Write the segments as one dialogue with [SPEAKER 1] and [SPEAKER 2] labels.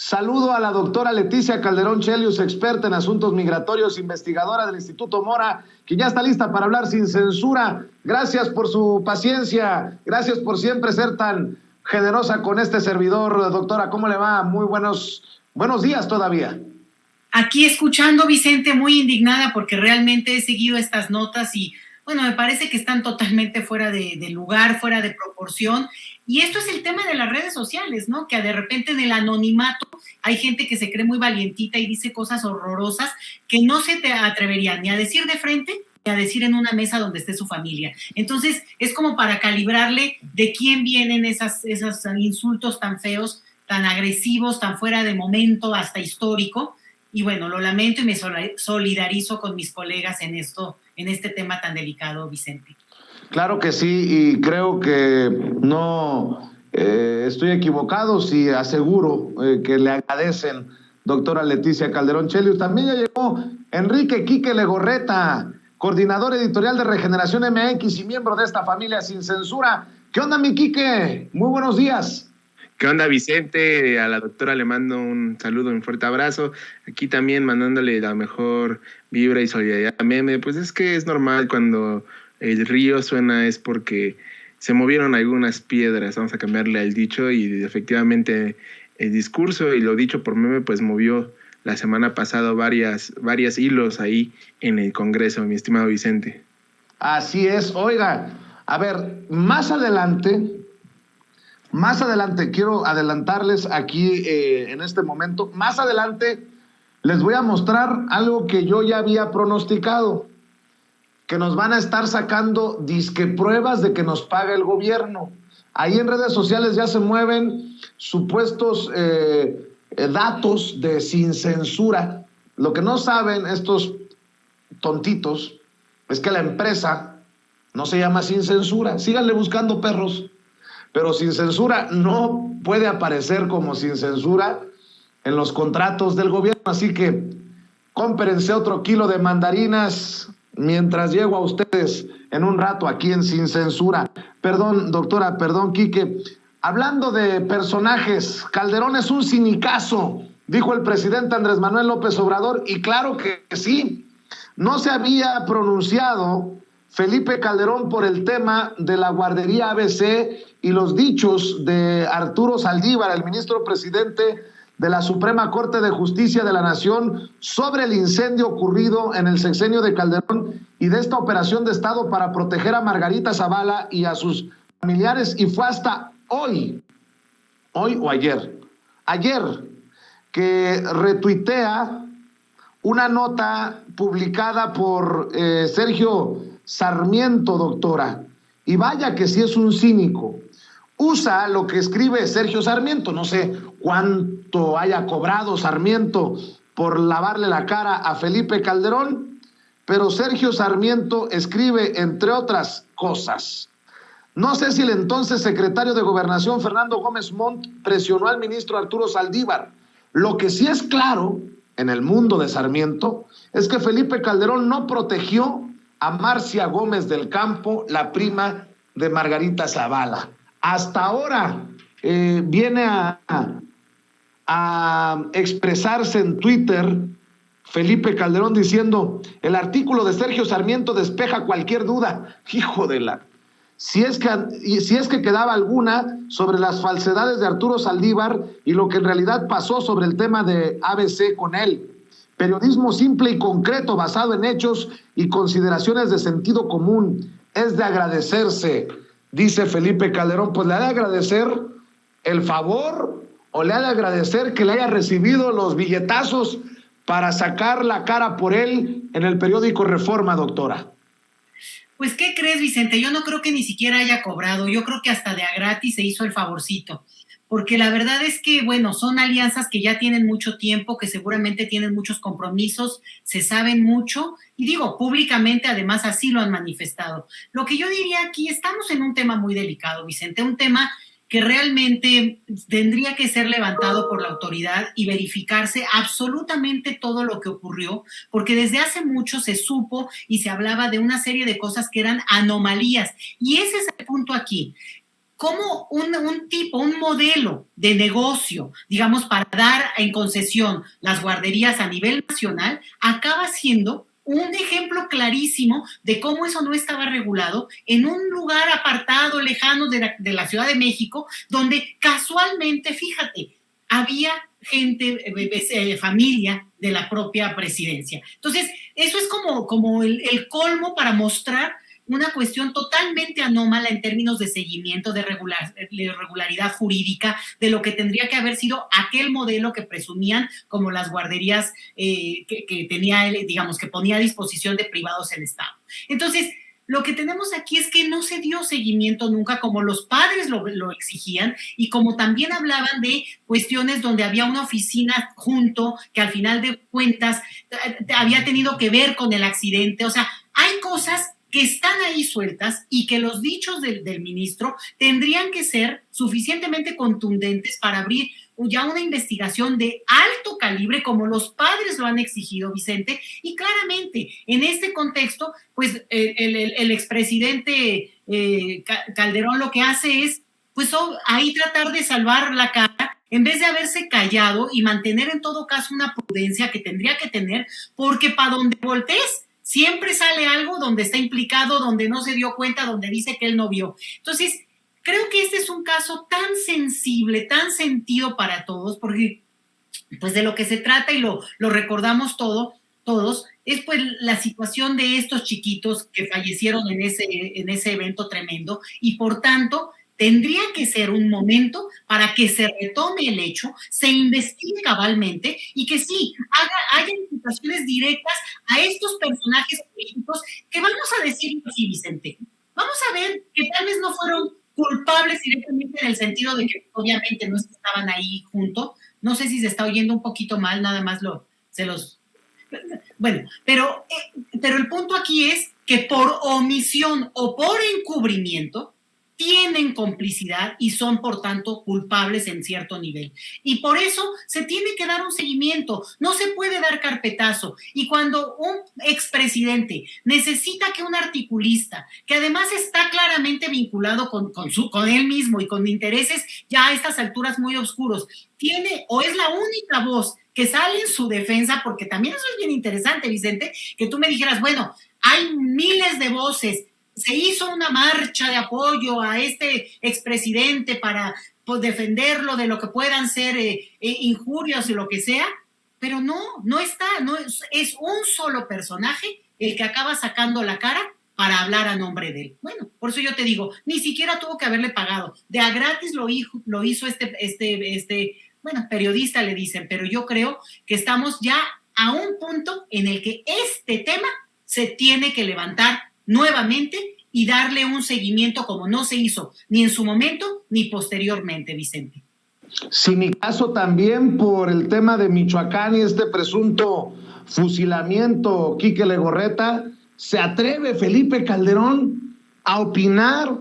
[SPEAKER 1] Saludo a la doctora Leticia Calderón Chelius, experta en asuntos migratorios, investigadora del Instituto Mora, que ya está lista para hablar sin censura. Gracias por su paciencia, gracias por siempre ser tan generosa con este servidor. Doctora, ¿cómo le va? Muy buenos días todavía.
[SPEAKER 2] Aquí escuchando, Vicente, muy indignada porque realmente he seguido estas notas y, bueno, me parece que están totalmente fuera de lugar, fuera de proporción. Y esto es el tema de las redes sociales, ¿no? Que de repente en el anonimato hay gente que se cree muy valientita y dice cosas horrorosas que no se te atreverían ni a decir de frente ni a decir en una mesa donde esté su familia. Entonces, es como para calibrarle de quién vienen esos insultos tan feos, tan agresivos, tan fuera de momento, hasta histórico. Y bueno, lo lamento y me solidarizo con mis colegas en este tema tan delicado, Vicente.
[SPEAKER 1] Claro que sí, y creo que no estoy equivocado si aseguro que le agradecen, doctora Leticia Calderón Chelius. También ya llegó Enrique Quique Legorreta, coordinador editorial de Regeneración MX y miembro de esta familia sin censura. ¿Qué onda, mi Quique? Muy buenos días.
[SPEAKER 3] ¿Qué onda, Vicente? A la doctora le mando un saludo, un fuerte abrazo. Aquí también mandándole la mejor vibra y solidaridad a Meme. Pues es que es normal cuando el río suena es porque se movieron algunas piedras. Vamos a cambiarle al dicho y efectivamente el discurso y lo dicho por Meme pues movió la semana pasada varias hilos ahí en el Congreso, mi estimado Vicente.
[SPEAKER 1] Así es. Oiga, a ver, más adelante quiero adelantarles aquí en este momento, más adelante les voy a mostrar algo que yo ya había pronosticado, que nos van a estar sacando disque pruebas de que nos paga el gobierno. Ahí en redes sociales ya se mueven supuestos datos de sin censura. Lo que no saben estos tontitos es que la empresa no se llama Sin Censura. Síganle buscando, perros. Pero Sin Censura no puede aparecer como Sin Censura en los contratos del gobierno. Así que cómprense otro kilo de mandarinas mientras llego a ustedes en un rato aquí en Sin Censura. Perdón, doctora, perdón, Quique. Hablando de personajes, Calderón es un cinicazo, dijo el presidente Andrés Manuel López Obrador, y claro que sí. No se había pronunciado Felipe Calderón por el tema de la guardería ABC y los dichos de Arturo Saldívar, el ministro presidente de la Suprema Corte de Justicia de la Nación, sobre el incendio ocurrido en el sexenio de Calderón y de esta operación de Estado para proteger a Margarita Zavala y a sus familiares. Y fue hasta hoy o ayer, que retuitea una nota publicada por Sergio Sarmiento, doctora. Y vaya que sí es un cínico. Usa lo que escribe Sergio Sarmiento. No sé cuánto haya cobrado Sarmiento por lavarle la cara a Felipe Calderón, pero Sergio Sarmiento escribe, entre otras cosas: no sé si el entonces secretario de Gobernación, Fernando Gómez Montt, presionó al ministro Arturo Saldívar. Lo que sí es claro en el mundo de Sarmiento es que Felipe Calderón no protegió a Marcia Gómez del Campo, la prima de Margarita Zavala. Hasta ahora viene a expresarse en Twitter Felipe Calderón diciendo: el artículo de Sergio Sarmiento despeja cualquier duda. Hijo de la... Si es que quedaba alguna sobre las falsedades de Arturo Saldívar y lo que en realidad pasó sobre el tema de ABC con él. Periodismo simple y concreto basado en hechos y consideraciones de sentido común. Es de agradecerse, dice Felipe Calderón. Pues le ha de agradecer el favor o le ha de agradecer que le haya recibido los billetazos para sacar la cara por él en el periódico Reforma, doctora.
[SPEAKER 2] Pues, ¿qué crees, Vicente? Yo no creo que ni siquiera haya cobrado. Yo creo que hasta de a gratis se hizo el favorcito. Porque la verdad es que, bueno, son alianzas que ya tienen mucho tiempo, que seguramente tienen muchos compromisos, se saben mucho, y digo, públicamente además así lo han manifestado. Lo que yo diría aquí, estamos en un tema muy delicado, Vicente, un tema que realmente tendría que ser levantado por la autoridad y verificarse absolutamente todo lo que ocurrió, porque desde hace mucho se supo y se hablaba de una serie de cosas que eran anomalías, y ese es el punto aquí. cómo un modelo de negocio, digamos, para dar en concesión las guarderías a nivel nacional, acaba siendo un ejemplo clarísimo de cómo eso no estaba regulado en un lugar apartado, lejano de la Ciudad de México, donde casualmente, fíjate, había gente, familia de la propia presidencia. Entonces, eso es como el colmo para mostrar una cuestión totalmente anómala en términos de seguimiento, de regularidad jurídica, de lo que tendría que haber sido aquel modelo que presumían como las guarderías que tenía, digamos, que ponía a disposición de privados el Estado. Entonces, lo que tenemos aquí es que no se dio seguimiento nunca como los padres lo exigían y como también hablaban de cuestiones donde había una oficina junto que al final de cuentas había tenido que ver con el accidente. O sea, hay cosas que están ahí sueltas y que los dichos del ministro tendrían que ser suficientemente contundentes para abrir ya una investigación de alto calibre, como los padres lo han exigido, Vicente, y claramente en este contexto, pues el expresidente Calderón lo que hace es, pues ahí tratar de salvar la cara, en vez de haberse callado y mantener en todo caso una prudencia que tendría que tener, porque para donde voltees, siempre sale algo donde está implicado, donde no se dio cuenta, donde dice que él no vio. Entonces, creo que este es un caso tan sensible, tan sentido para todos, porque pues de lo que se trata y lo recordamos todos, es pues la situación de estos chiquitos que fallecieron en ese evento tremendo y por tanto tendría que ser un momento para que se retome el hecho, se investigue cabalmente y que sí, haya imputaciones directas a estos personajes políticos que vamos a decirlo así, Vicente. Vamos a ver que tal vez no fueron culpables directamente en el sentido de que obviamente no estaban ahí juntos. No sé si se está oyendo un poquito mal, nada más Bueno, pero el punto aquí es que por omisión o por encubrimiento tienen complicidad y son, por tanto, culpables en cierto nivel. Y por eso se tiene que dar un seguimiento, no se puede dar carpetazo. Y cuando un expresidente necesita que un articulista, que además está claramente vinculado con él mismo y con intereses ya a estas alturas muy oscuros, tiene o es la única voz que sale en su defensa, porque también eso es bien interesante, Vicente, que tú me dijeras, bueno, hay miles de voces, se hizo una marcha de apoyo a este expresidente para pues, defenderlo de lo que puedan ser injurias y lo que sea, pero no es un solo personaje el que acaba sacando la cara para hablar a nombre de él. Bueno, por eso yo te digo, ni siquiera tuvo que haberle pagado, de a gratis lo hizo bueno, periodista le dicen, pero yo creo que estamos ya a un punto en el que este tema se tiene que levantar nuevamente y darle un seguimiento como no se hizo ni en su momento ni posteriormente, Vicente.
[SPEAKER 1] Si mi caso también por el tema de Michoacán y este presunto fusilamiento, Quique Legorreta, se atreve Felipe Calderón a opinar,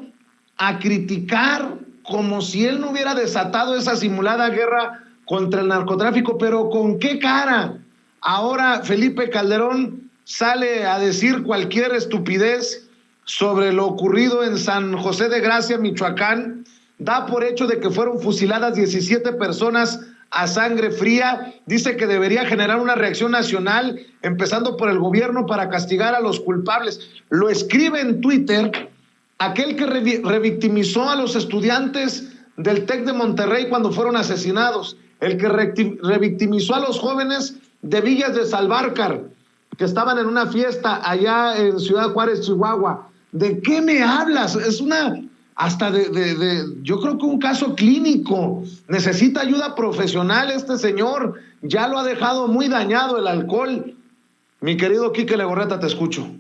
[SPEAKER 1] a criticar, como si él no hubiera desatado esa simulada guerra contra el narcotráfico, pero ¿con qué cara? Ahora Felipe Calderón sale a decir cualquier estupidez sobre lo ocurrido en San José de Gracia, Michoacán, da por hecho de que fueron fusiladas 17 personas a sangre fría, dice que debería generar una reacción nacional, empezando por el gobierno para castigar a los culpables. Lo escribe en Twitter aquel que revictimizó a los estudiantes del TEC de Monterrey cuando fueron asesinados, el que revictimizó a los jóvenes de Villas de Salvarcar, que estaban en una fiesta allá en Ciudad Juárez, Chihuahua. ¿De qué me hablas? Es yo creo que un caso clínico. Necesita ayuda profesional este señor. Ya lo ha dejado muy dañado el alcohol. Mi querido Quique Legorreta, te escucho.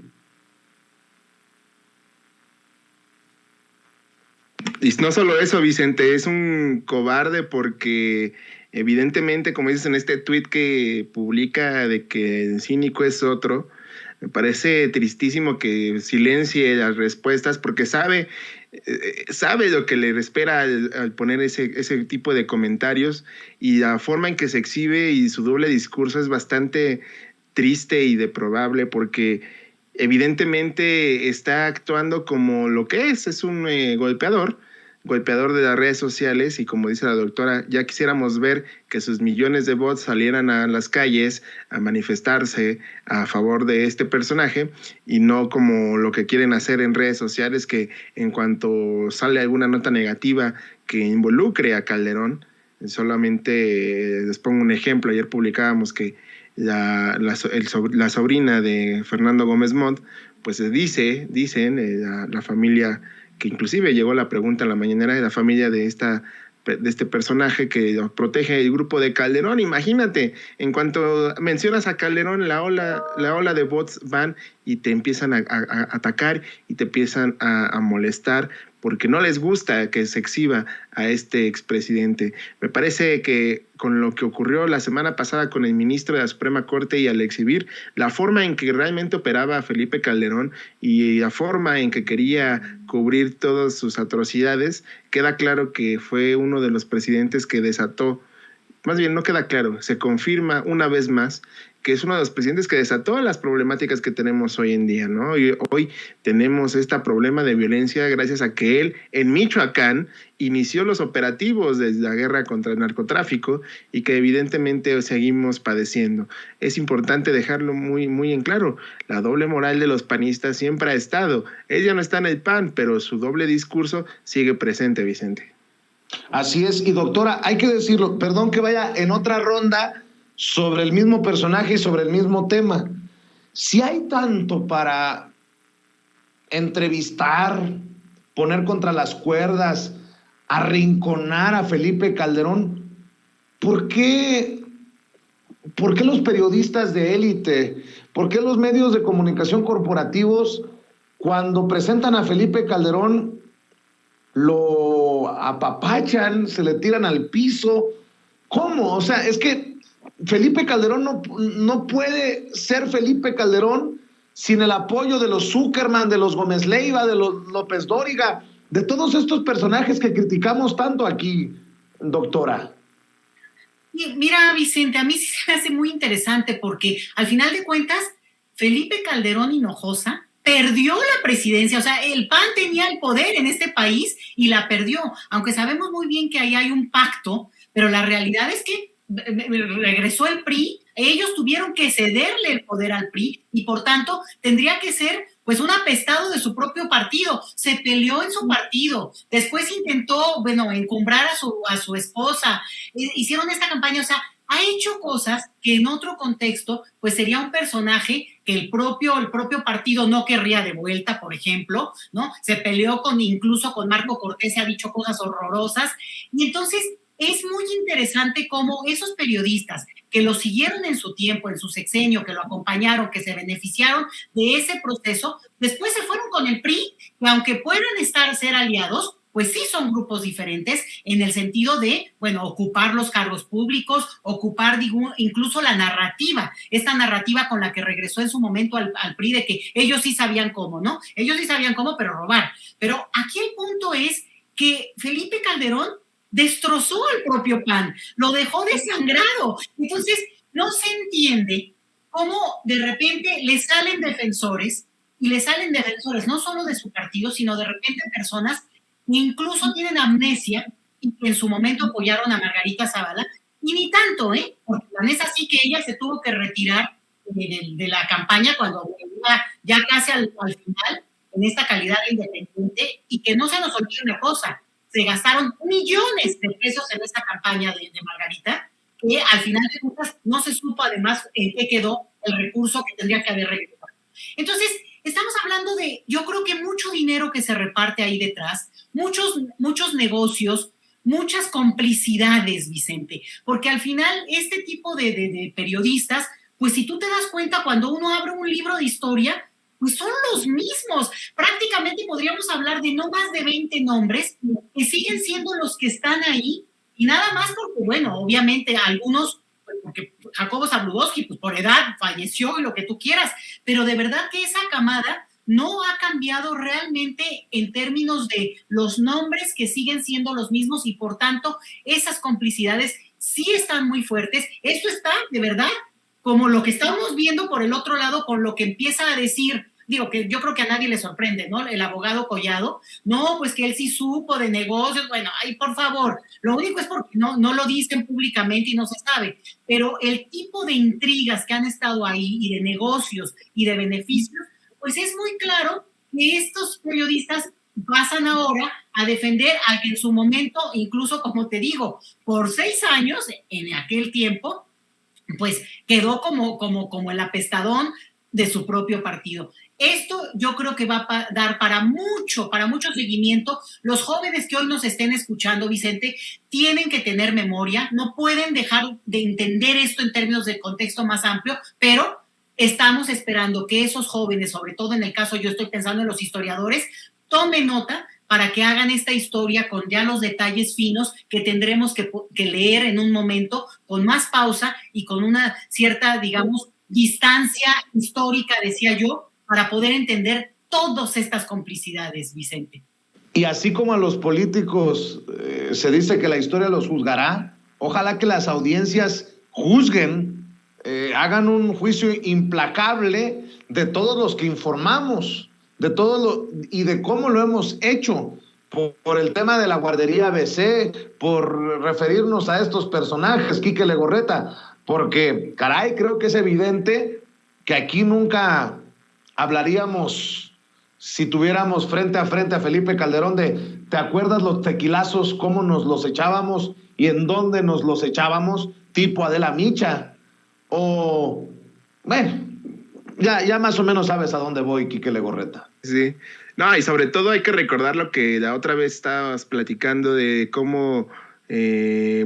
[SPEAKER 3] Y no solo eso, Vicente, es un cobarde porque evidentemente, como dices en este tuit que publica de que el cínico es otro, me parece tristísimo que silencie las respuestas porque sabe lo que le espera al poner ese tipo de comentarios y la forma en que se exhibe y su doble discurso es bastante triste y deplorable porque evidentemente está actuando como lo que es un golpeador golpeador de las redes sociales, y como dice la doctora, ya quisiéramos ver que sus millones de bots salieran a las calles a manifestarse a favor de este personaje, y no como lo que quieren hacer en redes sociales, que en cuanto sale alguna nota negativa que involucre a Calderón, solamente les pongo un ejemplo. Ayer publicábamos que la sobrina de Fernando Gómez Montt, pues dicen la familia, que inclusive llegó la pregunta en la mañanera, de la familia de este personaje que protege el grupo de Calderón. Imagínate, en cuanto mencionas a Calderón, la ola de bots van y te empiezan a atacar y te empiezan a molestar, porque no les gusta que se exhiba a este expresidente. Me parece que con lo que ocurrió la semana pasada con el ministro de la Suprema Corte, y al exhibir la forma en que realmente operaba Felipe Calderón y la forma en que quería cubrir todas sus atrocidades, queda claro que fue uno de los presidentes que desató, más bien no queda claro, se confirma una vez más que es uno de los presidentes que desató las problemáticas que tenemos hoy en día, ¿no? Y hoy tenemos este problema de violencia gracias a que él, en Michoacán, inició los operativos de la guerra contra el narcotráfico, y que evidentemente seguimos padeciendo. Es importante dejarlo muy, muy en claro. La doble moral de los panistas siempre ha estado. Ella no está en el PAN, pero su doble discurso sigue presente, Vicente.
[SPEAKER 1] Así es, y doctora, hay que decirlo, perdón que vaya en otra ronda sobre el mismo personaje y sobre el mismo tema. Si hay tanto para entrevistar, poner contra las cuerdas, arrinconar a Felipe Calderón, ¿por qué los periodistas de élite, por qué los medios de comunicación corporativos, cuando presentan a Felipe Calderón, lo apapachan, se le tiran al piso? ¿Cómo? O sea, es que Felipe Calderón no puede ser Felipe Calderón sin el apoyo de los Zuckerman, de los Gómez Leiva, de los López Dóriga, de todos estos personajes que criticamos tanto aquí, doctora.
[SPEAKER 2] Mira, Vicente, a mí sí se me hace muy interesante, porque al final de cuentas, Felipe Calderón Hinojosa perdió la presidencia. O sea, el PAN tenía el poder en este país y la perdió, aunque sabemos muy bien que ahí hay un pacto, pero la realidad es que regresó el PRI, ellos tuvieron que cederle el poder al PRI, y por tanto tendría que ser pues un apestado de su propio partido. Se peleó en su partido, después intentó, encumbrar a su esposa, hicieron esta campaña. O sea, ha hecho cosas que en otro contexto pues sería un personaje que el propio partido no querría de vuelta, por ejemplo, ¿no? Se peleó incluso con Marco Cortés, se ha dicho cosas horrorosas, y entonces es muy interesante cómo esos periodistas que lo siguieron en su tiempo, en su sexenio, que lo acompañaron, que se beneficiaron de ese proceso, después se fueron con el PRI, que aunque puedan ser aliados, pues sí son grupos diferentes en el sentido de, ocupar los cargos públicos, ocupar incluso la narrativa, esta narrativa con la que regresó en su momento al PRI, de que ellos sí sabían cómo, ¿no? Ellos sí sabían cómo, pero robar. Pero aquí el punto es que Felipe Calderón destrozó al propio PAN, lo dejó desangrado. Entonces, no se entiende cómo de repente le salen defensores, y le salen defensores no solo de su partido, sino de repente personas que incluso tienen amnesia y que en su momento apoyaron a Margarita Zavala, y ni tanto, porque es así que ella se tuvo que retirar de la campaña cuando iba ya casi al final, en esta calidad de independiente, y que no se nos olvide una cosa: se gastaron millones de pesos en esta campaña de Margarita, que al final de cuentas no se supo además en qué quedó el recurso que tendría que haber regresado. Entonces, estamos hablando de, yo creo que mucho dinero que se reparte ahí detrás, muchos negocios, muchas complicidades, Vicente, porque al final este tipo de periodistas, pues si tú te das cuenta, cuando uno abre un libro de historia, pues son los mismos. Prácticamente podríamos hablar de no más de 20 nombres que siguen siendo los que están ahí, y nada más porque, obviamente algunos, porque Jacobo Zabludowski, pues por edad falleció y lo que tú quieras, pero de verdad que esa camada no ha cambiado realmente en términos de los nombres, que siguen siendo los mismos, y por tanto esas complicidades sí están muy fuertes. Esto está de verdad como lo que estamos viendo por el otro lado, con lo que empieza a decir digo que yo creo que a nadie le sorprende, ¿no? El abogado Collado, no, pues que él sí supo de negocios, bueno, ay, por favor, lo único es porque no lo dicen públicamente y no se sabe, pero el tipo de intrigas que han estado ahí y de negocios y de beneficios, pues es muy claro que estos periodistas pasan ahora a defender al que en su momento, incluso como te digo, por 6 años, en aquel tiempo, pues quedó como el apestadón de su propio partido. Esto yo creo que va a dar para mucho seguimiento. Los jóvenes que hoy nos estén escuchando, Vicente, tienen que tener memoria, no pueden dejar de entender esto en términos de contexto más amplio, pero estamos esperando que esos jóvenes, sobre todo en el caso, yo estoy pensando en los historiadores, tomen nota para que hagan esta historia con ya los detalles finos que tendremos que leer en un momento, con más pausa y con una cierta, digamos, distancia histórica, decía yo, para poder entender todas estas complicidades, Vicente.
[SPEAKER 1] Y así como a los políticos se dice que la historia los juzgará, ojalá que las audiencias juzguen, hagan un juicio implacable de todos los que informamos, de todo y de cómo lo hemos hecho, por el tema de la guardería ABC, por referirnos a estos personajes, Quique Legorreta, porque, caray, creo que es evidente que aquí nunca hablaríamos si tuviéramos frente a Felipe Calderón de, ¿te acuerdas los tequilazos, cómo nos los echábamos y en dónde nos los echábamos? Tipo Adela Micha. O, bueno, ya más o menos sabes a dónde voy, Quique Legorreta.
[SPEAKER 3] Sí, no, y sobre todo hay que recordar lo que la otra vez estabas platicando de cómo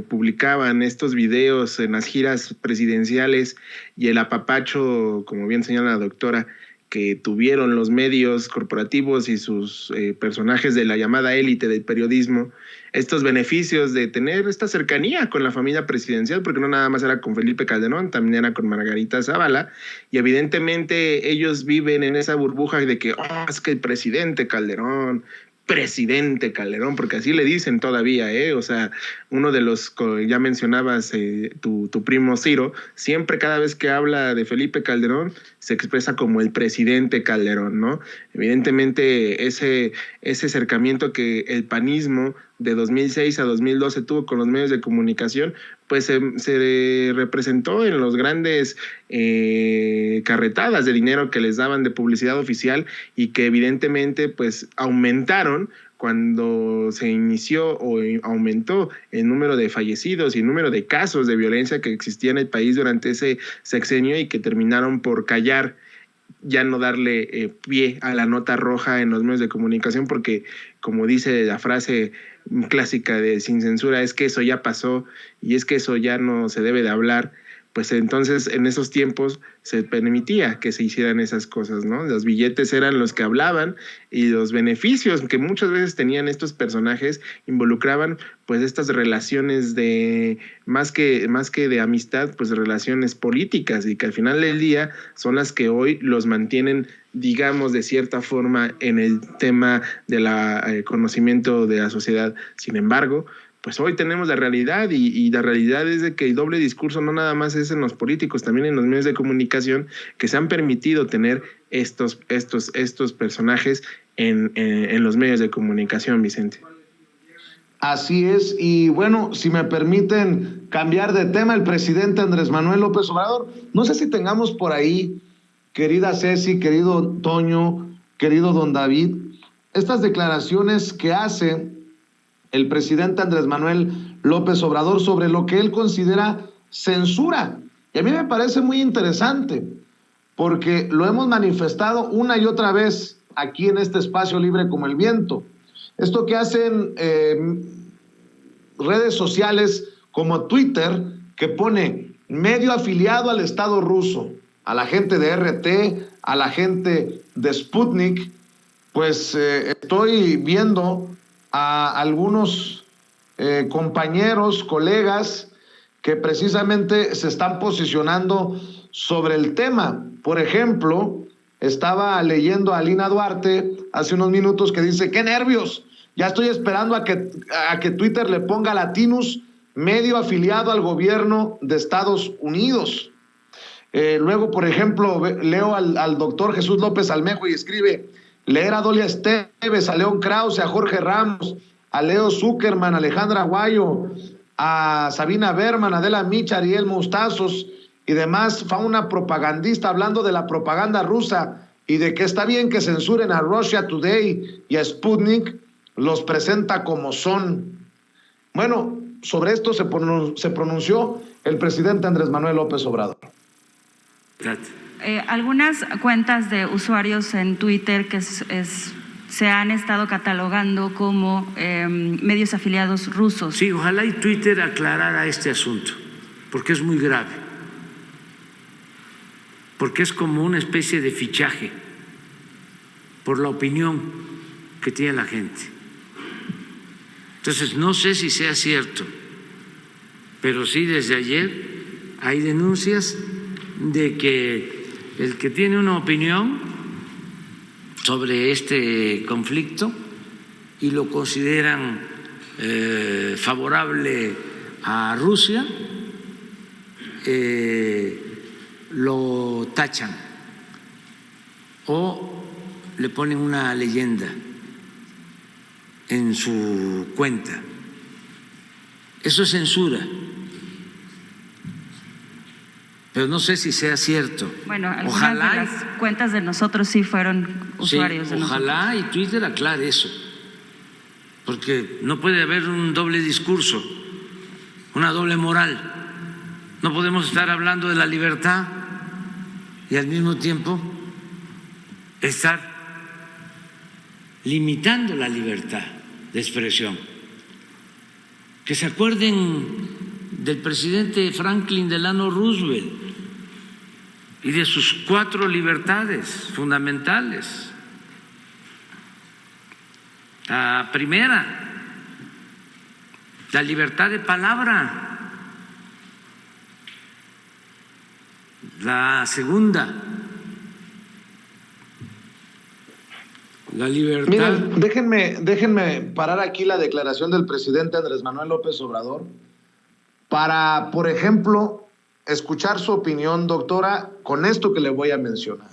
[SPEAKER 3] publicaban estos videos en las giras presidenciales y el apapacho, como bien señala la doctora, que tuvieron los medios corporativos y sus personajes de la llamada élite del periodismo, estos beneficios de tener esta cercanía con la familia presidencial, porque no nada más era con Felipe Calderón, también era con Margarita Zavala, y evidentemente ellos viven en esa burbuja de que, es que el presidente Calderón, porque así le dicen todavía, o sea, uno de los, ya mencionabas, tu primo Ciro, siempre cada vez que habla de Felipe Calderón, se expresa como el presidente Calderón, ¿no? Evidentemente ese acercamiento que el panismo de 2006 a 2012 tuvo con los medios de comunicación, pues se representó en los grandes carretadas de dinero que les daban de publicidad oficial y que evidentemente pues aumentaron cuando se inició o aumentó el número de fallecidos y el número de casos de violencia que existía en el país durante ese sexenio y que terminaron por callar, ya no darle pie a la nota roja en los medios de comunicación, porque como dice la frase clásica de sin censura, es que eso ya pasó y es que eso ya no se debe de hablar, pues entonces en esos tiempos se permitía que se hicieran esas cosas, ¿no? Los billetes eran los que hablaban y los beneficios que muchas veces tenían estos personajes involucraban pues estas relaciones de, más que de amistad, pues relaciones políticas, y que al final del día son las que hoy los mantienen, digamos, de cierta forma en el tema de la conocimiento de la sociedad. Sin embargo, pues hoy tenemos la realidad y la realidad es de que el doble discurso no nada más es en los políticos, también en los medios de comunicación que se han permitido tener estos personajes en los medios de comunicación, Vicente.
[SPEAKER 1] Así es, y bueno, si me permiten cambiar de tema, el presidente Andrés Manuel López Obrador, no sé si tengamos por ahí, querida Ceci, querido Toño, querido don David, estas declaraciones que hace el presidente Andrés Manuel López Obrador sobre lo que él considera censura. Y a mí me parece muy interesante, porque lo hemos manifestado una y otra vez aquí en este espacio libre como el viento. Esto que hacen redes sociales como Twitter, que pone medio afiliado al Estado ruso, a la gente de RT, a la gente de Sputnik, pues estoy viendo a algunos compañeros, colegas, que precisamente se están posicionando sobre el tema. Por ejemplo, estaba leyendo a Lina Duarte hace unos minutos que dice, ¡qué nervios! Ya estoy esperando a que Twitter le ponga Latinus, medio afiliado al gobierno de Estados Unidos. Luego, por ejemplo, leo al doctor Jesús López Almejo y escribe: leer a Dolia Esteves, a León Krause, a Jorge Ramos, a Leo Zuckerman, a Alejandra Guayo, a Sabina Berman, a Adela Micha, Ariel Mostazos y demás fauna propagandista, hablando de la propaganda rusa y de que está bien que censuren a Russia Today y a Sputnik, los presenta como son. Bueno, sobre esto se pronunció el presidente Andrés Manuel López Obrador.
[SPEAKER 4] Algunas cuentas de usuarios en Twitter que se han estado catalogando como medios afiliados rusos.
[SPEAKER 5] Sí, ojalá y Twitter aclarara este asunto, porque es muy grave, porque es como una especie de fichaje por la opinión que tiene la gente. Entonces, no sé si sea cierto, pero sí desde ayer hay denuncias de que el que tiene una opinión sobre este conflicto y lo consideran favorable a Rusia, lo tachan o le ponen una leyenda en su cuenta. Eso es censura. Pero no sé si sea cierto.
[SPEAKER 4] Bueno, algunas de las cuentas de nosotros sí fueron usuarios de nosotros.
[SPEAKER 5] Ojalá y Twitter aclare eso, porque no puede haber un doble discurso, una doble moral. No podemos estar hablando de la libertad y al mismo tiempo estar limitando la libertad de expresión. Que se acuerden del presidente Franklin Delano Roosevelt y de sus 4 libertades fundamentales. La primera, la libertad de palabra. La segunda, la libertad.
[SPEAKER 1] Miren, déjenme parar aquí la declaración del presidente Andrés Manuel López Obrador para, por ejemplo, escuchar su opinión, doctora, con esto que le voy a mencionar.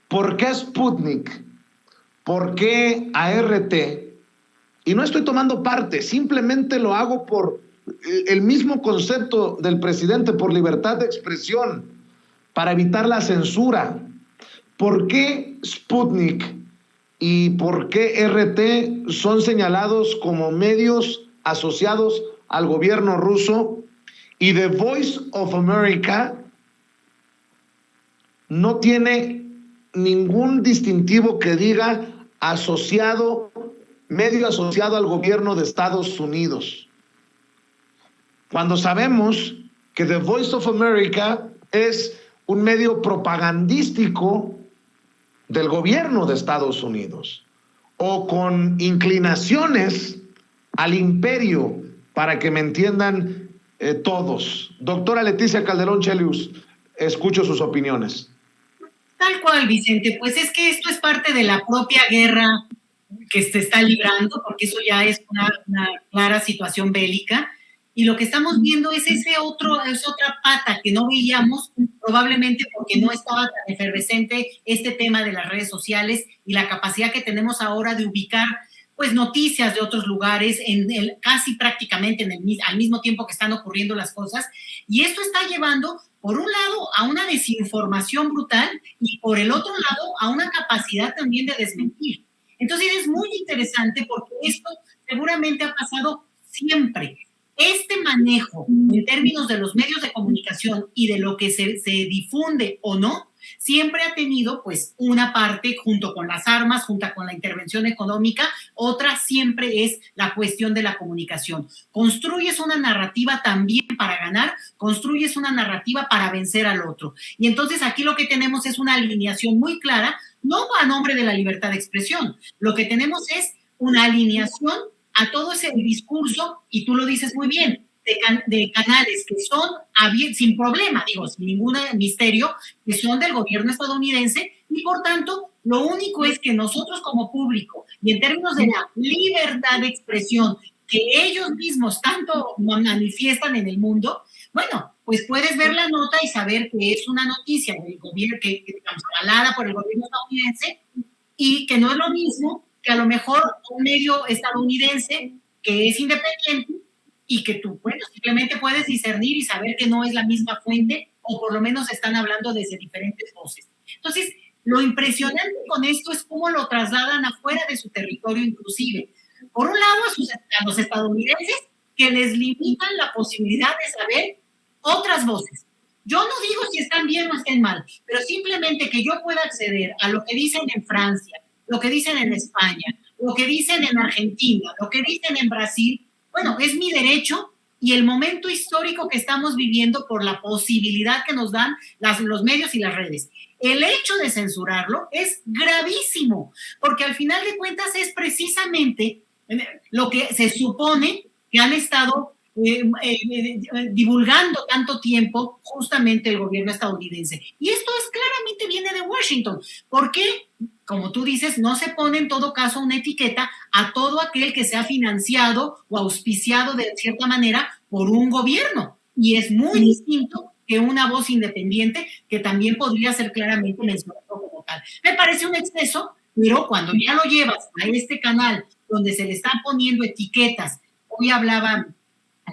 [SPEAKER 1] ¿Por qué Sputnik? ¿Por qué ART? Y no estoy tomando parte, simplemente lo hago por el mismo concepto del presidente, por libertad de expresión, para evitar la censura. ¿Por qué Sputnik y por qué RT son señalados como medios asociados al gobierno ruso y The Voice of America no tiene ningún distintivo que diga medio asociado al gobierno de Estados Unidos? Cuando sabemos que The Voice of America es un medio propagandístico del gobierno de Estados Unidos, o con inclinaciones al imperio, para que me entiendan todos. Doctora Leticia Calderón Chelius, escucho sus opiniones.
[SPEAKER 2] Tal cual, Vicente, pues es que esto es parte de la propia guerra que se está librando, porque eso ya es una clara situación bélica, y lo que estamos viendo es esa otra pata que no veíamos, probablemente porque no estaba tan efervescente este tema de las redes sociales y la capacidad que tenemos ahora de ubicar pues noticias de otros lugares casi prácticamente al mismo tiempo que están ocurriendo las cosas, y esto está llevando por un lado a una desinformación brutal y por el otro lado a una capacidad también de desmentir. Entonces es muy interesante porque esto seguramente ha pasado siempre. Este manejo en términos de los medios de comunicación y de lo que se difunde o no, siempre ha tenido pues una parte junto con las armas, junto con la intervención económica, otra siempre es la cuestión de la comunicación. Construyes una narrativa también para ganar, construyes una narrativa para vencer al otro. Y entonces aquí lo que tenemos es una alineación muy clara, no a nombre de la libertad de expresión, lo que tenemos es una alineación a todo ese discurso, y tú lo dices muy bien, de canales que son sin problema, sin ningún misterio, que son del gobierno estadounidense, y por tanto, lo único es que nosotros como público, y en términos de la libertad de expresión que ellos mismos tanto manifiestan en el mundo, bueno, pues puedes ver la nota y saber que es una noticia del gobierno, que digamos, avalada por el gobierno estadounidense, y que no es lo mismo que a lo mejor un medio estadounidense que es independiente y que tú, bueno, simplemente puedes discernir y saber que no es la misma fuente, o por lo menos están hablando desde diferentes voces. Entonces, lo impresionante con esto es cómo lo trasladan afuera de su territorio inclusive. Por un lado, a los estadounidenses, que les limitan la posibilidad de saber otras voces. Yo no digo si están bien o están mal, pero simplemente que yo pueda acceder a lo que dicen en Francia, lo que dicen en España, lo que dicen en Argentina, lo que dicen en Brasil, bueno, es mi derecho y el momento histórico que estamos viviendo por la posibilidad que nos dan los medios y las redes. El hecho de censurarlo es gravísimo, porque al final de cuentas es precisamente lo que se supone que han estado divulgando tanto tiempo justamente el gobierno estadounidense. Y esto es claramente viene de Washington. ¿Por qué? Como tú dices, no se pone en todo caso una etiqueta a todo aquel que sea financiado o auspiciado de cierta manera por un gobierno. Y es muy distinto que una voz independiente que también podría ser claramente mencionado como tal. Me parece un exceso, pero cuando ya lo llevas a este canal donde se le están poniendo etiquetas, hoy hablaba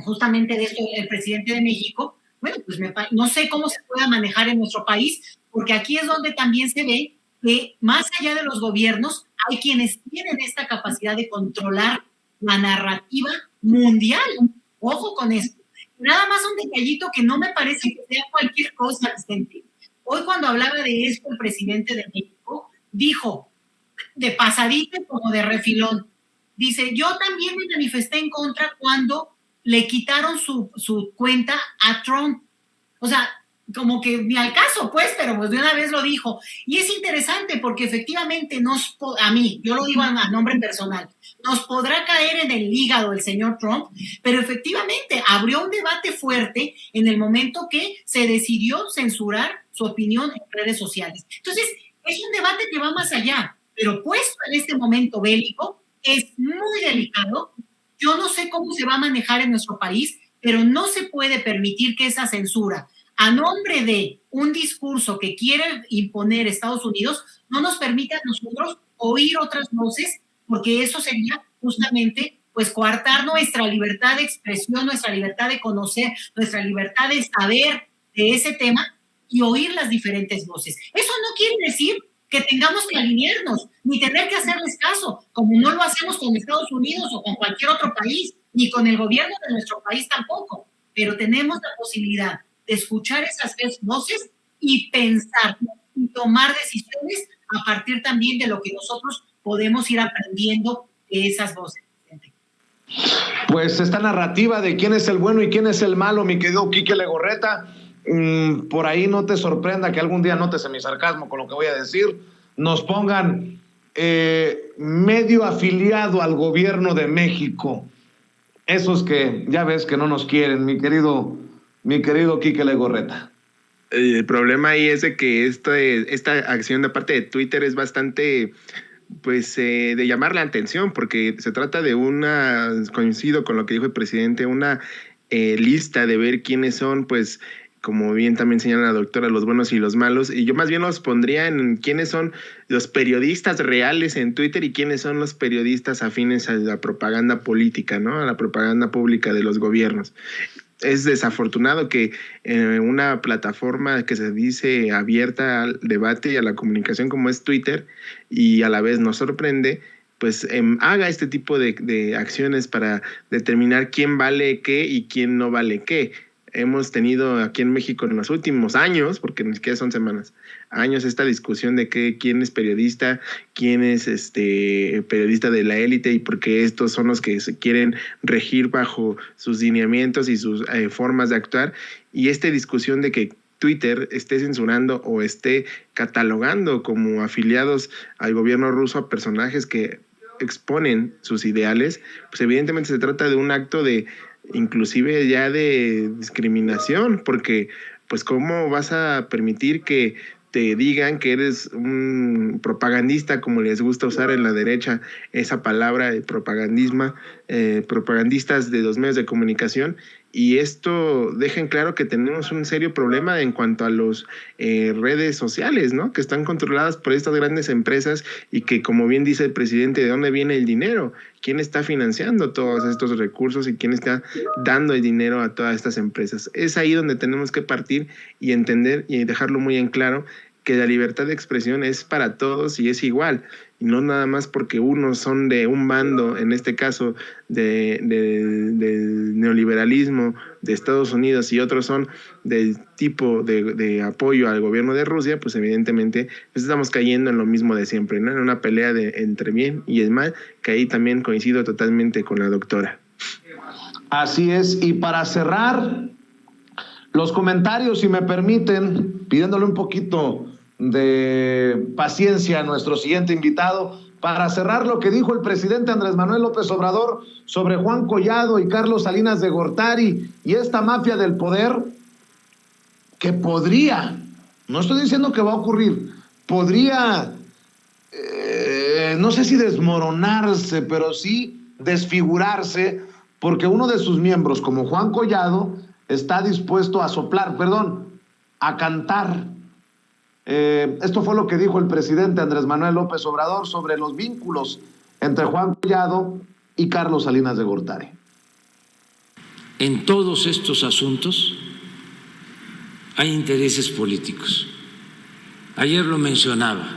[SPEAKER 2] justamente de esto el presidente de México, bueno, pues no sé cómo se pueda manejar en nuestro país, porque aquí es donde también se ve que más allá de los gobiernos hay quienes tienen esta capacidad de controlar la narrativa mundial. Ojo con esto. Nada más un detallito que no me parece que sea cualquier cosa, Vicente. Hoy cuando hablaba de esto el presidente de México dijo de pasadita como de refilón, dice, yo también me manifesté en contra cuando le quitaron su cuenta a Trump. O sea, como que ni al caso, pues, pero pues de una vez lo dijo. Y es interesante porque efectivamente a mí, yo lo digo a nombre personal, nos podrá caer en el hígado el señor Trump, pero efectivamente abrió un debate fuerte en el momento que se decidió censurar su opinión en redes sociales. Entonces, es un debate que va más allá, pero puesto en este momento bélico, es muy delicado. Yo no sé cómo se va a manejar en nuestro país, pero no se puede permitir que esa censura, a nombre de un discurso que quiere imponer Estados Unidos, no nos permita a nosotros oír otras voces, porque eso sería justamente pues coartar nuestra libertad de expresión, nuestra libertad de conocer, nuestra libertad de saber de ese tema y oír las diferentes voces. Eso no quiere decir que tengamos que alinearnos, ni tener que hacerles caso, como no lo hacemos con Estados Unidos o con cualquier otro país, ni con el gobierno de nuestro país tampoco, pero tenemos la posibilidad de escuchar esas voces y pensar y tomar decisiones a partir también de lo que nosotros podemos ir aprendiendo de esas voces.
[SPEAKER 1] Pues esta narrativa de quién es el bueno y quién es el malo, mi querido Quique Legorreta, por ahí no te sorprenda que algún día notes mi sarcasmo con lo que voy a decir, nos pongan medio afiliado al gobierno de México. Esos que ya ves que no nos quieren, mi querido Quique Legorreta.
[SPEAKER 3] El problema ahí es de que esta acción de parte de Twitter es bastante, pues, de llamar la atención, porque se trata de coincido con lo que dijo el presidente, una lista de ver quiénes son, pues, como bien también señala la doctora, los buenos y los malos, y yo más bien los pondría en quiénes son los periodistas reales en Twitter y quiénes son los periodistas afines a la propaganda política, ¿no? A la propaganda pública de los gobiernos. Es desafortunado que una plataforma que se dice abierta al debate y a la comunicación como es Twitter, y a la vez nos sorprende, pues haga este tipo de acciones para determinar quién vale qué y quién no vale qué. Hemos tenido aquí en México en los últimos años, porque ni siquiera son semanas, años, esta discusión de quién es periodista, quién es periodista de la élite, y porque estos son los que se quieren regir bajo sus lineamientos y sus formas de actuar. Y esta discusión de que Twitter esté censurando o esté catalogando como afiliados al gobierno ruso a personajes que exponen sus ideales, pues evidentemente se trata de un acto de inclusive ya de discriminación, porque pues cómo vas a permitir que te digan que eres un propagandista, como les gusta usar en la derecha esa palabra de propagandistas de los medios de comunicación, y esto deja en claro que tenemos un serio problema en cuanto a los redes sociales, ¿no? Que están controladas por estas grandes empresas y que, como bien dice el presidente, ¿de dónde viene el dinero? ¿Quién está financiando todos estos recursos y quién está dando el dinero a todas estas empresas? Es ahí donde tenemos que partir y entender y dejarlo muy en claro que la libertad de expresión es para todos y es igual, y no nada más porque unos son de un bando, en este caso del neoliberalismo de Estados Unidos, y otros son del tipo de apoyo al gobierno de Rusia, pues evidentemente pues estamos cayendo en lo mismo de siempre, ¿no? En una pelea entre bien y el mal, que ahí también coincido totalmente con la doctora.
[SPEAKER 1] Así es, y para cerrar los comentarios, si me permiten, pidiéndole un poquito de paciencia a nuestro siguiente invitado, para cerrar lo que dijo el presidente Andrés Manuel López Obrador sobre Juan Collado y Carlos Salinas de Gortari y esta mafia del poder, que podría, no estoy diciendo que va a ocurrir, podría, no sé si desmoronarse, pero sí desfigurarse, porque uno de sus miembros, como Juan Collado, está dispuesto a cantar. Esto fue lo que dijo el presidente Andrés Manuel López Obrador sobre los vínculos entre Juan Collado y Carlos Salinas de Gortari.
[SPEAKER 5] En todos estos asuntos hay intereses políticos. Ayer lo mencionaba,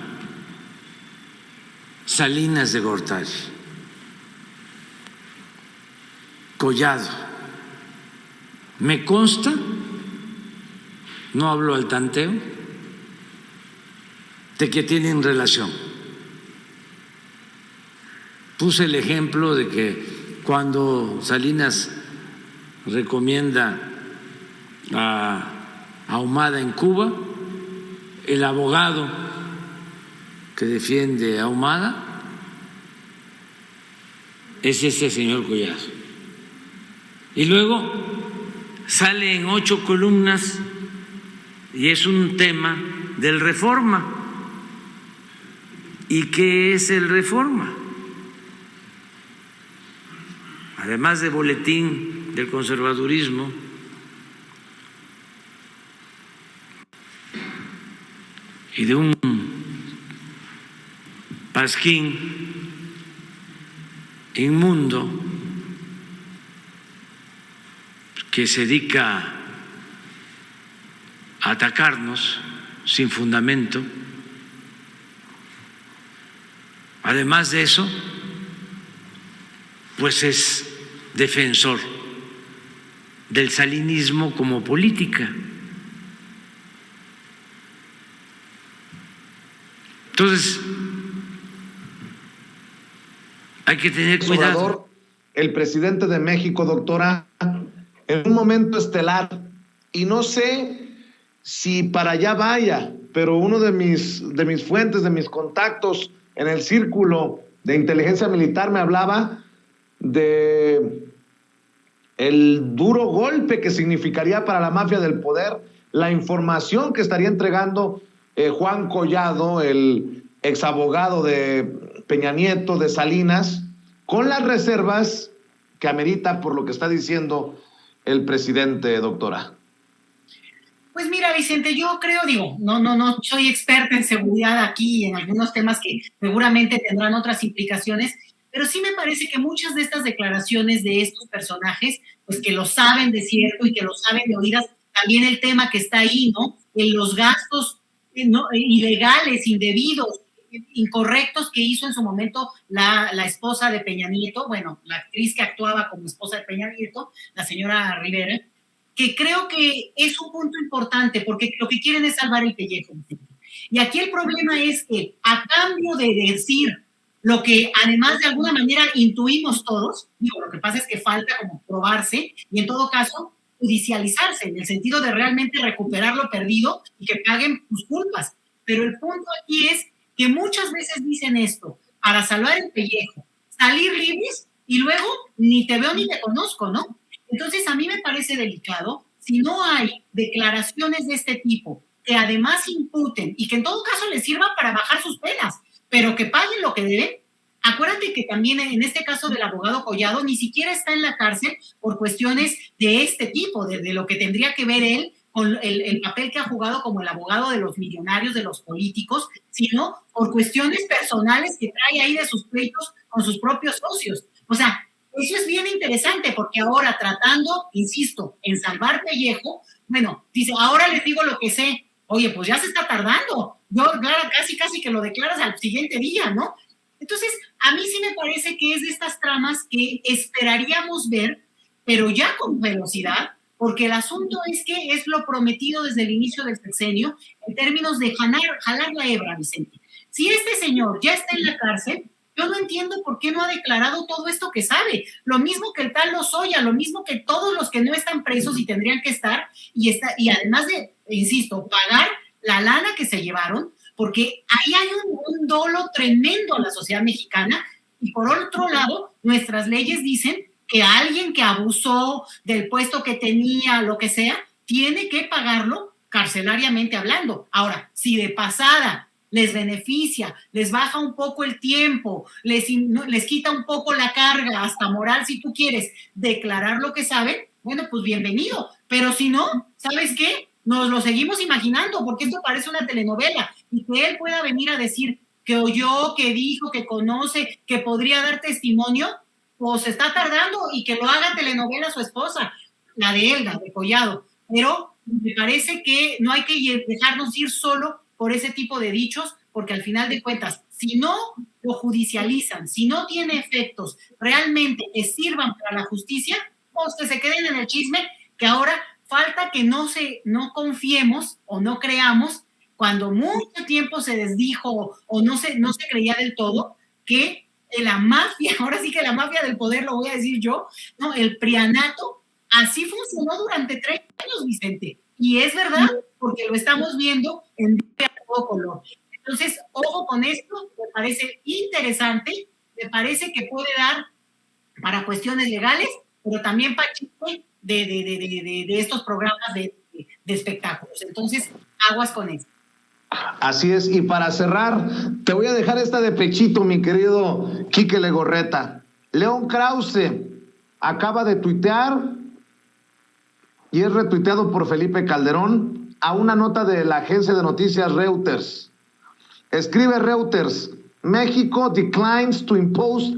[SPEAKER 5] Salinas de Gortari, Collado. Me consta, no hablo al tanteo, de que tienen relación. Puse el ejemplo de que cuando Salinas recomienda a Ahumada en Cuba, el abogado que defiende a Ahumada es este señor Collado. Y luego sale en 8 columnas y es un tema del Reforma. ¿Y qué es el Reforma? Además de boletín del conservadurismo, y de un pasquín inmundo que se dedica a atacarnos sin fundamento. Además de eso, pues es defensor del salinismo como política. Entonces, hay que tener cuidado.
[SPEAKER 1] Obrador, el presidente de México, doctora, en un momento estelar, y no sé si para allá vaya, pero uno de mis fuentes, de mis contactos en el círculo de inteligencia militar me hablaba de el duro golpe que significaría para la mafia del poder la información que estaría entregando Juan Collado, el exabogado de Peña Nieto, de Salinas, con las reservas que amerita por lo que está diciendo el presidente, doctora.
[SPEAKER 2] Pues mira, Vicente, yo creo, no soy experta en seguridad aquí, en algunos temas que seguramente tendrán otras implicaciones, pero sí me parece que muchas de estas declaraciones de estos personajes, pues que lo saben de cierto y que lo saben de oídas, también el tema que está ahí, ¿no? En los gastos ilegales, indebidos, incorrectos que hizo en su momento la esposa de Peña Nieto, bueno, la actriz que actuaba como esposa de Peña Nieto, la señora Rivera, que creo que es un punto importante, porque lo que quieren es salvar el pellejo. Y aquí el problema es que, a cambio de decir lo que además de alguna manera intuimos todos, lo que pasa es que falta como probarse, y en todo caso, judicializarse, en el sentido de realmente recuperar lo perdido y que paguen sus culpas. Pero el punto aquí es que muchas veces dicen esto, para salvar el pellejo, salir libres, y luego ni te veo ni te conozco, ¿no? Entonces, a mí me parece delicado, si no hay declaraciones de este tipo que además imputen y que en todo caso les sirvan para bajar sus penas, pero que paguen lo que deben, Acuérdate que también en este caso del abogado Collado ni siquiera está en la cárcel por cuestiones de este tipo, de lo que tendría que ver él con el papel que ha jugado como el abogado de los millonarios, de los políticos, sino por cuestiones personales que trae ahí de sus pleitos con sus propios socios. O sea, eso es bien interesante porque ahora tratando, insisto, en salvar pellejo, bueno, dice, ahora les digo lo que sé. Oye, pues ya se está tardando. Yo, claro, casi que lo declaras al siguiente día, ¿no? Entonces, a mí sí me parece que es de estas tramas que esperaríamos ver, pero ya con velocidad, porque el asunto es que es lo prometido desde el inicio del sexenio en términos de jalar la hebra, Vicente. Si este señor ya está en la cárcel, yo no entiendo por qué no ha declarado todo esto que sabe. Lo mismo que el tal Lozoya, lo mismo que todos los que no están presos y tendrían que estar, y además de, insisto, pagar la lana que se llevaron, porque ahí hay un dolo tremendo a la sociedad mexicana, y por otro lado, nuestras leyes dicen que alguien que abusó del puesto que tenía, lo que sea, tiene que pagarlo carcelariamente hablando. Ahora, si de pasada les beneficia, les baja un poco el tiempo, les quita un poco la carga, hasta moral si tú quieres, declarar lo que saben, bueno, pues bienvenido. Pero si no, ¿sabes qué? Nos lo seguimos imaginando, porque esto parece una telenovela, y que él pueda venir a decir que oyó, que dijo, que conoce, que podría dar testimonio, pues está tardando, y que lo haga telenovela su esposa, la de él, la de Collado. Pero me parece que no hay que dejarnos ir solo por ese tipo de dichos, porque al final de cuentas, si no lo judicializan, si no tiene efectos realmente que sirvan para la justicia, pues que se queden en el chisme, que ahora falta que no confiemos o no creamos, cuando mucho tiempo se desdijo o no se creía del todo, que la mafia, ahora sí que la mafia del poder, lo voy a decir yo, ¿no? El prianato, así funcionó durante 30 años, Vicente. Y es verdad, porque lo estamos viendo en todo color. Entonces, ojo con esto, me parece interesante, me parece que puede dar para cuestiones legales, pero también para chisme de estos programas de espectáculos. Entonces, aguas con esto.
[SPEAKER 1] Así es, y para cerrar, te voy a dejar esta de pechito, mi querido Quique Legorreta. León Krause acaba de tuitear, y es retuiteado por Felipe Calderón, a una nota de la agencia de noticias Reuters. Escribe Reuters: México declines to impose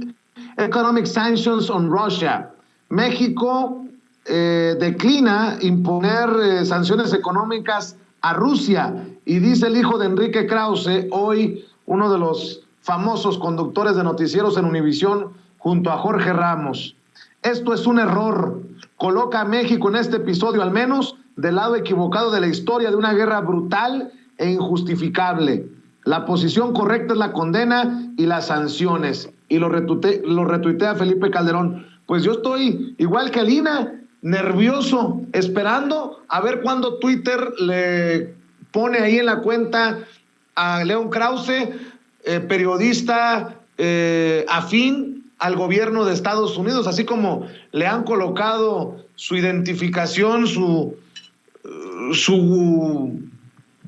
[SPEAKER 1] economic sanctions on Russia. México declina imponer sanciones económicas a Rusia. Y dice el hijo de Enrique Krause, hoy uno de los famosos conductores de noticieros en Univisión, junto a Jorge Ramos: esto es un error. Coloca a México en este episodio, al menos, del lado equivocado de la historia de una guerra brutal e injustificable. La posición correcta es la condena y las sanciones. Y lo retuitea Felipe Calderón. Pues yo estoy igual que Alina, nervioso, esperando a ver cuándo Twitter le pone ahí en la cuenta a León Krause, periodista afín al gobierno de Estados Unidos, así como le han colocado su identificación,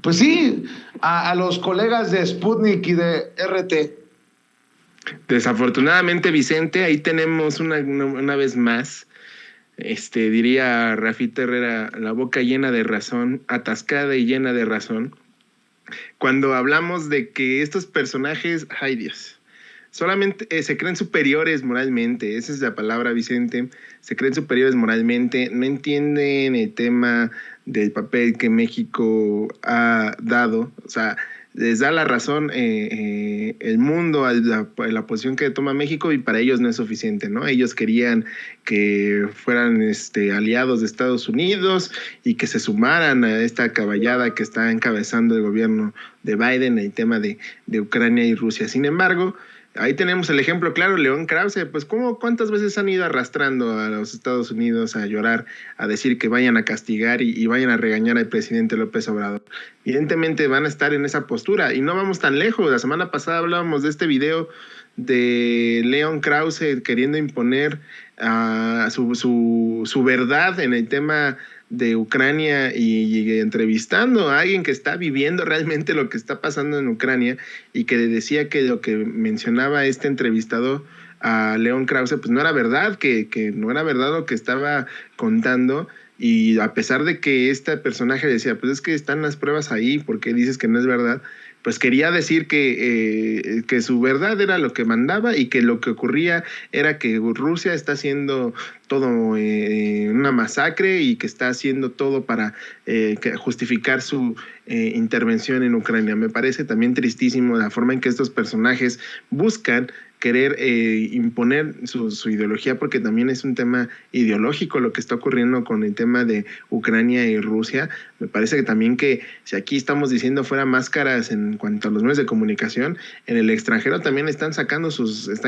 [SPEAKER 1] pues sí, a los colegas de Sputnik y de RT.
[SPEAKER 3] Desafortunadamente, Vicente, ahí tenemos una vez más, diría Rafita Herrera, la boca llena de razón, atascada y llena de razón, cuando hablamos de que estos personajes, ay Dios, solamente se creen superiores moralmente. Esa es la palabra, Vicente. Se creen superiores moralmente, no entienden el tema del papel que México ha dado. O sea, les da la razón el mundo a la posición que toma México, y para ellos no es suficiente, ¿no? Ellos querían que fueran aliados de Estados Unidos y que se sumaran a esta caballada que está encabezando el gobierno de Biden, el tema de Ucrania y Rusia. Sin embargo, ahí tenemos el ejemplo claro, León Krause. Pues ¿cuántas veces han ido arrastrando a los Estados Unidos a llorar, a decir que vayan a castigar y vayan a regañar al presidente López Obrador? Evidentemente van a estar en esa postura, y no vamos tan lejos. La semana pasada hablábamos de este video de León Krause queriendo imponer su verdad en el tema de Ucrania y entrevistando a alguien que está viviendo realmente lo que está pasando en Ucrania, y que decía que lo que mencionaba este entrevistador a León Krause, pues no era verdad, que no era verdad lo que estaba contando. Y a pesar de que este personaje decía, pues es que están las pruebas ahí, ¿por qué dices que no es verdad? Pues quería decir que su verdad era lo que mandaba, y que lo que ocurría era que Rusia está haciendo todo una masacre, y que está haciendo todo para justificar su intervención en Ucrania. Me parece también tristísimo la forma en que estos personajes buscan querer imponer su ideología, porque también es un tema ideológico lo que está ocurriendo con el tema de Ucrania y Rusia. Me parece que también que si aquí estamos diciendo fuera máscaras en cuanto a los medios de comunicación, en el extranjero también están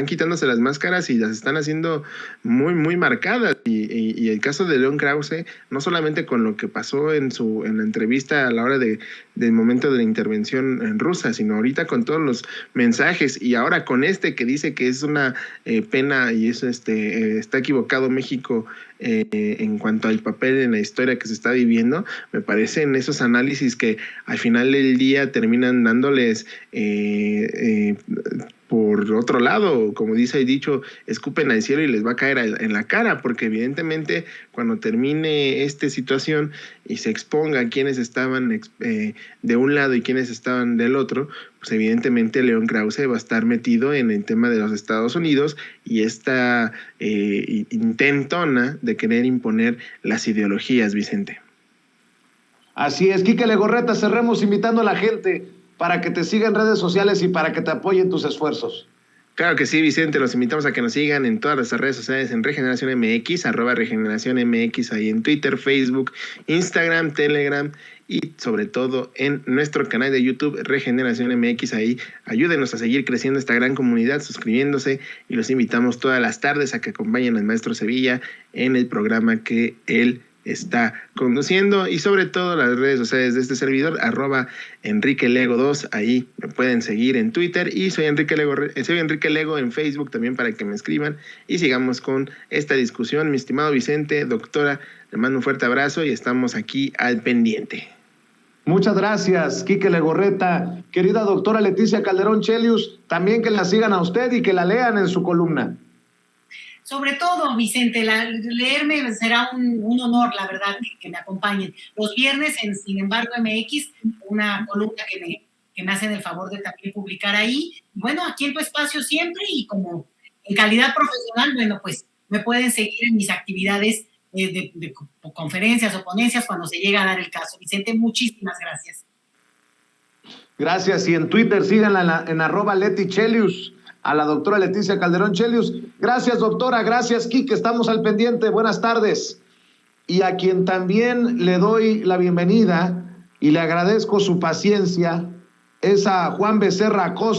[SPEAKER 3] quitándose las máscaras y las están haciendo muy, muy marcadas. Y el caso de León Krause, no solamente con lo que pasó en la entrevista a la hora del momento de la intervención en rusa, sino ahorita con todos los mensajes, y ahora con que dice que es una pena, y eso está equivocado México en cuanto al papel en la historia que se está viviendo. Me parecen esos análisis que al final del día terminan dándoles por otro lado, como dice el dicho, escupen al cielo y les va a caer en la cara, porque evidentemente cuando termine esta situación y se exponga quienes estaban de un lado y quienes estaban del otro, pues evidentemente León Krause va a estar metido en el tema de los Estados Unidos y esta intentona de querer imponer las ideologías, Vicente.
[SPEAKER 1] Así es, Quique Legorreta, cerremos invitando a la gente para que te siga en redes sociales y para que te apoyen tus esfuerzos.
[SPEAKER 3] Claro que sí, Vicente, los invitamos a que nos sigan en todas las redes sociales, en Regeneración MX, @Regeneración MX, ahí en Twitter, Facebook, Instagram, Telegram, y sobre todo en nuestro canal de YouTube, Regeneración MX. Ahí ayúdenos a seguir creciendo esta gran comunidad suscribiéndose, y los invitamos todas las tardes a que acompañen al maestro Sevilla en el programa que él está conduciendo, y sobre todo las redes sociales de este servidor, @EnriqueLego2, ahí me pueden seguir en Twitter, y soy Enrique Lego en Facebook también, para que me escriban y sigamos con esta discusión. Mi estimado Vicente, doctora, le mando un fuerte abrazo y estamos aquí al pendiente.
[SPEAKER 1] Muchas gracias, Quique Legorreta. Querida doctora Leticia Calderón Chelius, también que la sigan a usted y que la lean en su columna.
[SPEAKER 2] Sobre todo, Vicente, leerme será un honor, la verdad, que me acompañen. Los viernes en Sin embargo MX, una columna que me hacen el favor de también publicar ahí. Bueno, aquí en tu espacio siempre, y como en calidad profesional, bueno, pues me pueden seguir en mis actividades de conferencias o ponencias cuando se llega a dar el caso. Vicente, muchísimas gracias.
[SPEAKER 1] Gracias, y en Twitter síganla en @LetiChelius. A la doctora Leticia Calderón Chelius. Gracias, doctora. Gracias, Quique. Estamos al pendiente. Buenas tardes. Y a quien también le doy la bienvenida y le agradezco su paciencia es a Juan Becerra Acosta.